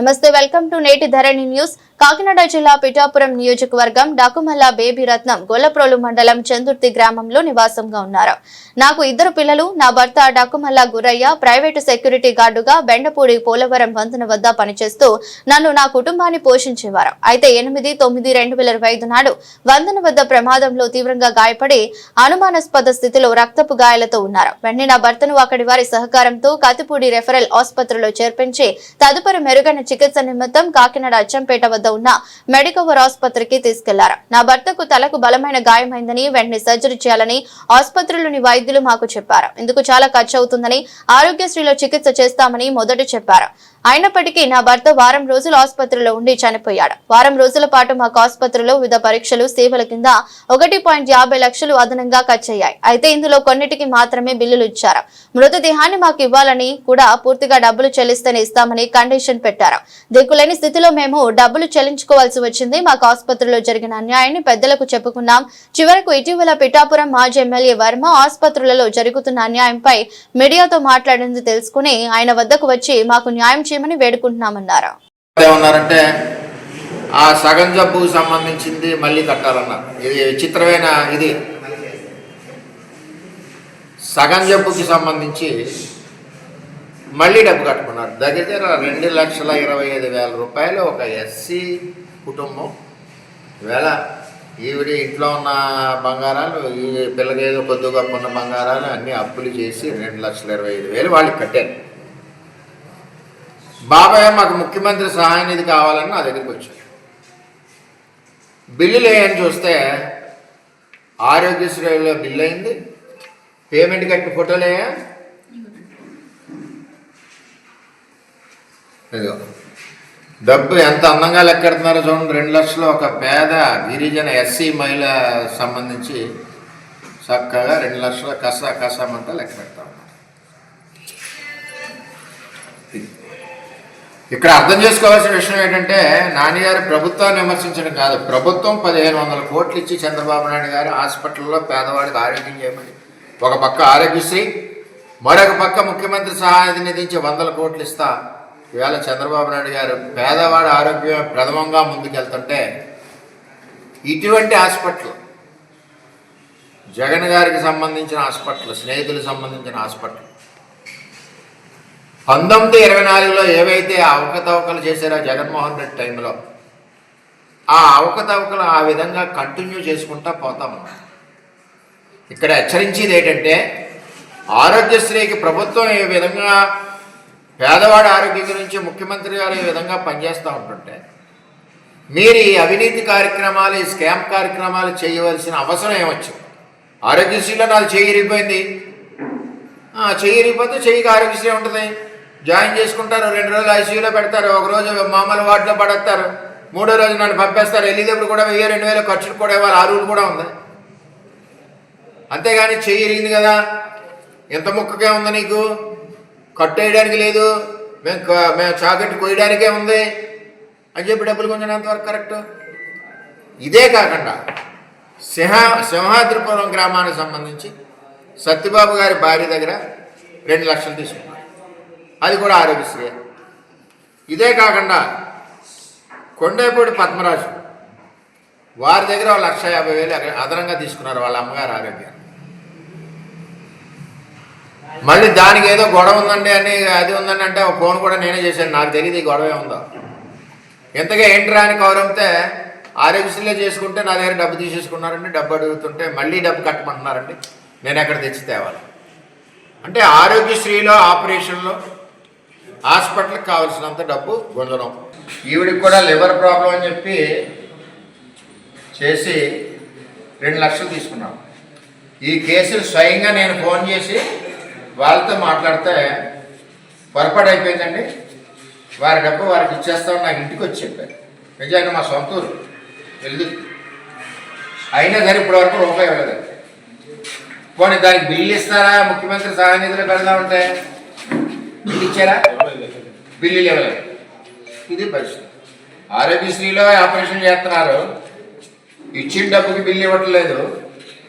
నమస్తే, welcome to నేటి ధరణి news. Kakinada జిల్లా పిఠాపురం నియోజకవర్గం డాకుమల్ల బేబీ రత్నం గొల్లప్రోలు మండలం చందుర్తి గ్రామంలో నివాసంగా ఉన్నారు. నాకు 2 పిల్లలు. నా భర్త డాకుమల్ల గురయ్య ప్రైవేటు సెక్యూరిటీ గార్డుగా బెండపూడి పోలవరం వంతెన వద్ద పనిచేస్తూ నన్ను నా కుటుంబాన్ని పోషించేవారు. అయితే 8/9/2025 నాడు వంతెన వద్ద ప్రమాదంలో తీవ్రంగా గాయపడి అనుమానాస్పద స్థితిలో రక్తపు గాయాలతో ఉన్నారు. వెంటనే నా భర్తను అక్కడి వారి సహకారంతో కతిపూడి రెఫరల్ ఆసుపత్రిలో చేర్పించి తదుపరి మెరుగైన చికిత్స నిమిత్తం కాకినాడ అచ్చంపేట వద్ద ఉన్న మెడికవర్ ఆసుపత్రికి తీసుకెళ్లారు. నా భర్తకు తలకు బలమైన గాయమైందని వెంటనే సర్జరీ చేయాలని ఆసుపత్రిలోని వైద్యులు మాకు చెప్పారు. ఇందుకు చాలా ఖర్చు అవుతుందని ఆరోగ్యశ్రీలో చికిత్స చేస్తామని మొదట చెప్పారు. అయినప్పటికీ నా భర్త వారం రోజులు ఆసుపత్రిలో ఉండి చనిపోయాడు. వారం రోజుల పాటు మాకు ఆసుపత్రిలో వివిధ పరీక్షలు సేవల కింద 1.50 లక్షలు అదనంగా ఖర్చయ్యాయి. అయితే ఇందులో కొన్నిటికి మాత్రమే బిల్లులు ఇచ్చారు. మృతదేహాన్ని మాకు ఇవ్వాలని కూడా పూర్తిగా డబ్బులు చెల్లిస్తేనే ఇస్తామని కండిషన్ పెట్టారు. దిక్కులేని స్థితిలో మేము డబ్బులు చెల్లించుకోవాల్సి వచ్చింది. మాకు ఆసుపత్రిలో జరిగిన అన్యాయాన్ని పెద్దలకు చెప్పుకున్నాం. చివరకు ఇటీవల పిఠాపురం మాజీ ఎమ్మెల్యే వర్మ ఆసుపత్రులలో జరుగుతున్న అన్యాయంపై మీడియాతో మాట్లాడింది తెలుసుకుని ఆయన వద్దకు వచ్చి మాకు న్యాయం చేయమని వేడుకుంటున్నామన్నారు. ఏమన్నారంటే ఆ సగం జబ్బుకు సంబంధించింది మళ్ళీ కట్టాలన్నారు. ఇది విచిత్రమైన ఇది సగం జబ్బుకి సంబంధించి మళ్ళీ డబ్బు కట్టుకున్నారు. దగ్గర 2,25,000 రూపాయలు ఒక ఎస్సీ కుటుంబం. ఈవేళ ఈవిడ ఇంట్లో ఉన్న బంగారాలు, ఈ పిల్లకి ఏదో కొద్ది గొప్ప ఉన్న బంగారాలు అన్నీ అప్పులు చేసి 2,25,000 వాళ్ళకి కట్టారు. బాబాయ్ మాకు ముఖ్యమంత్రి సహాయ నిధి కావాలని నా దగ్గరికి వచ్చారు. బిల్లులు వేయని చూస్తే ఆరోగ్యశ్రీలో బిల్లు అయింది, పేమెంట్ కట్టిన ఫోటోలే. ఇదిగో డబ్బు ఎంత అందంగా లెక్కెడుతున్నారో చూడండి. 2 లక్షలు ఒక పేద గిరిజన ఎస్సీ మహిళ సంబంధించి చక్కగా 2 లక్షల కసామంతా లెక్క పెడతా ఉన్నారు. ఇక్కడ అర్థం చేసుకోవాల్సిన విషయం ఏంటంటే నాన్నగారు ప్రభుత్వాన్ని విమర్శించడం కాదు. ప్రభుత్వం 1,500 కోట్లు ఇచ్చి చంద్రబాబు నాయుడు గారు హాస్పిటల్లో పేదవాడికి ఆరోగ్యం చేయమని ఒక పక్క ఆరోగ్యశ్రీ, మరొక పక్క ముఖ్యమంత్రి సహాయ నిధి నుంచి 100 కోట్లు ఇస్తా ఇవాళ చంద్రబాబు నాయుడు గారు పేదవాడి ఆరోగ్యం ప్రథమంగా ముందుకెళ్తుంటే ఇటువంటి హాస్పిటల్, జగన్ గారికి సంబంధించిన హాస్పిటల్, స్నేహితులకు సంబంధించిన హాస్పిటల్ 1924లో ఏవైతే అవకతవకలు చేశారో జగన్మోహన్ రెడ్డి టైంలో ఆ అవకతవకలు ఆ విధంగా కంటిన్యూ చేసుకుంటా పోతామన్నారు. ఇక్కడ హెచ్చరించేది ఏంటంటే ఆరోగ్యశ్రీకి ప్రభుత్వం ఏ విధంగా పేదవాడి ఆరోగ్యం గురించి ముఖ్యమంత్రి గారు ఈ విధంగా పనిచేస్తూ ఉంటుంటే మీరు ఈ అవినీతి కార్యక్రమాలు, ఈ స్కామ్ కార్యక్రమాలు చేయవలసిన అవసరం ఏమొచ్చింది? ఆరోగ్యశ్రీలో నాది చెయ్యి ఇరిగిపోయింది, చెయ్యి ఇరిగిపోతే చెయ్యికి ఆరోగ్యశ్రీ ఉంటుంది, జాయిన్ చేసుకుంటారు, 2 రోజులు ఐసీయూలో పెడతారు, 1 రోజు మామూలు వార్డులో పడేస్తారు, 3వ రోజు నన్ను పంపేస్తారు. వెళ్ళేటప్పుడు కూడా 1,000-2,000 ఖర్చులు కూడా ఇవ్వాలి. ఆ రూల్ కూడా ఉంది. అంతేగాని చెయ్యి ఇరిగింది కదా, ఎంత ముక్కకే ఉంది, నీకు కట్టు వేయడానికి లేదు, మేము చాకెట్ కొయ్యడానికే ఉంది అని చెప్పి డబ్బులు కొంచెం ఎంతవరకు కరెక్ట్? ఇదే కాకుండా సింహాద్రిపురం గ్రామానికి సంబంధించి సత్యబాబు గారి భార్య దగ్గర 2 లక్షలు తీసుకున్నారు, అది కూడా ఆరోగ్యశ్రీ. ఇదే కాకుండా కొండేపూడి పద్మరాజు వారి దగ్గర 1,50,000 అదనంగా తీసుకున్నారు వాళ్ళ అమ్మగారు ఆరోగ్యం. మళ్ళీ దానికి ఏదో గొడవ ఉందండి అని, అది ఉందండి అంటే ఒక ఫోన్ కూడా నేనే చేశాను, నాకు తెలియదు ఈ గొడవ ఉందో. ఎంతగా ఏంట్రా అని కౌరంతే ఆరోగ్యశ్రీలో చేసుకుంటే నా దగ్గర డబ్బు తీసేసుకున్నారండి, డబ్బు అడుగుతుంటే మళ్ళీ డబ్బు కట్టమంటున్నారండి, నేను ఎక్కడ తెచ్చి తేవాలి అంటే ఆరోగ్యశ్రీలో ఆపరేషన్లో హాస్పిటల్కి కావాల్సినంత డబ్బు గుంజడం. ఈవిడికి కూడా లివర్ ప్రాబ్లం అని చెప్పి చేసి 2 లక్షలు తీసుకున్నాం. ఈ కేసులు స్వయంగా నేను ఫోన్ చేసి వాళ్ళతో మాట్లాడితే పొరపాటు అయిపోయిందండి, వారి డబ్బు వారికి ఇచ్చేస్తామని నాకు ఇంటికి వచ్చి చెప్పారు. నిజంగా మా సొంతూరు వెళ్దు, అయినా సరే ఇప్పటివరకు రూపాయి ఇవ్వలేదు. పోనీ దానికి బిల్లు ఇస్తారా? ముఖ్యమంత్రి సహాయ నిధిలో పెడదామంటే బిల్లు ఇచ్చారా? బిల్లులు ఇవ్వలేదు. ఇది పరిస్థితి. ఆరోగ్యశ్రీలో ఆపరేషన్ చేస్తున్నారు, ఇచ్చిన డబ్బుకి బిల్లు ఇవ్వట్లేదు.